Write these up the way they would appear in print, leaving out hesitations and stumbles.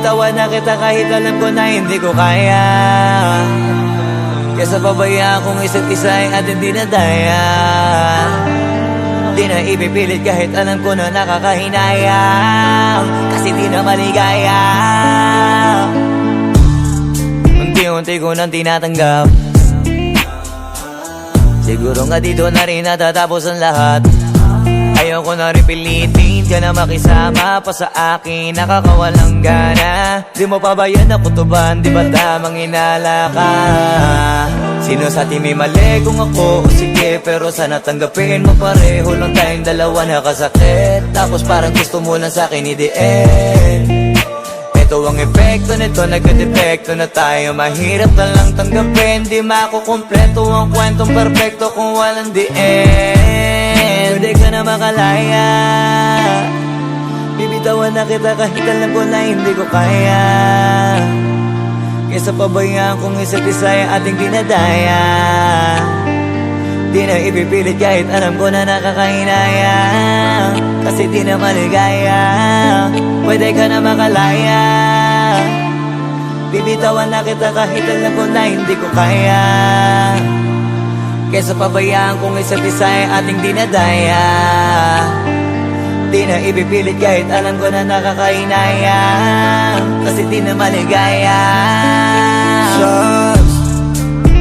Bibitawan na kita kahit alam ko na hindi ko kaya. Kesa pabayaan kong isa't isa ay ating dinadaya. Di na ipipilit kahit alam ko na nakakahinayang, kasi di na maligaya. Unti-unti ko nang tinatanggap, siguro nga dito na rin natatapos ang lahat. Ayoko na rin pilitin ka na makisama pa sa akin, nakakawalang gana. Di mo pa ba yan nakutuban, di ba tamang inala ka? Sino sa atin may mali kung ako o sige, pero sana tanggapin mo pareho lang tayong dalawa nakasakit. Tapos parang gusto mo lang sa akin i-end. Ito ang epekto nito, nagka-depekto na tayo. Mahirap na lang tanggapin, di makukumpleto ang kwentong perfecto kung walang the end. Pwede ka na makalaya, bibitawan na kita kahit alam ko na hindi ko kaya. Kesa pabayaan kung isa't isa ay ating dinadaya. Di na ipipilit kahit alam ko na nakakahinaya, kasi di na maligaya. Pwede ka na makalaya, bibitawan na kita kahit alam ko na hindi ko kaya. Kesa pabayaan kung isa't isa ay ating dinadaya. Di na ipipilit kahit alam ko na nakakahinaya, kasi di na maligaya. Shots,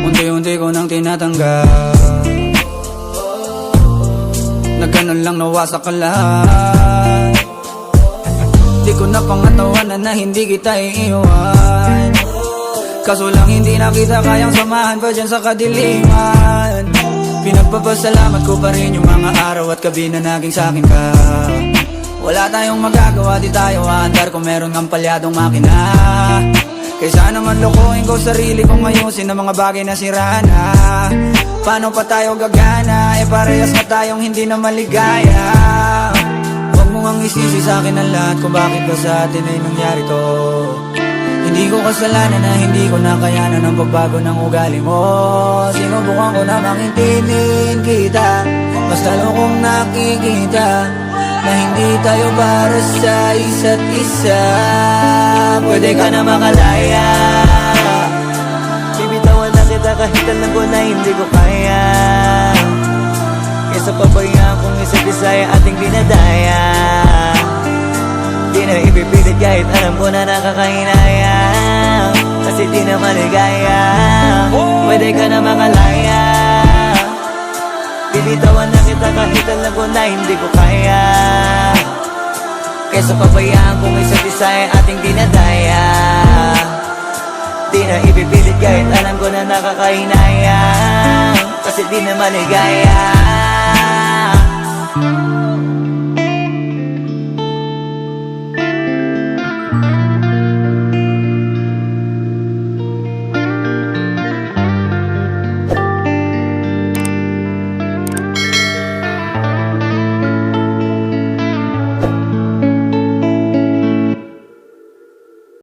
unti-unti ko nang tinatanggap, na ganun lang nawasak ka lahat. Di ko na pangatawanan na hindi kita iiwan, kaso lang hindi na kita kayang samahan pa dyan sa kadiliman. Pinagpapasalamat ko pa rin yung mga araw at gabi na naging sa'kin ka. Wala tayong magagawa, di tayo aandar kung meron ng palyadong makina. Kaysa naman lokohin ko sarili kong ayusin ang mga bagay na sira na. Paano pa tayo gagana, parehas na tayong hindi na maligaya. Huwag mo ngang isisi sa'kin ang lahat kung bakit ba sa atin ay nangyari to. Hindi ko kasalanan na hindi ko nakayanan ang pagbago ng ugali mo. Sinubukan ko na makintindihin kita, basta kong nakikita na hindi tayo para sa isa't isa. Pwede ka na makalaya, bibitawan na kita kahit alam ko na hindi ko kaya. Kesa pabayaan kung isa't isa ay ating dinadaya. Di na ipipilit kahit alam ko na nakakahinaya, kasi di na maligaya. Pwede ka na makalaya, bibitawan na kita kahit alam ko na hindi ko kaya. Kesa pabayaan kung isa't isa ay ating dinadaya. Di na ipipilit kahit alam ko na nakakahinaya, kasi di na maligaya.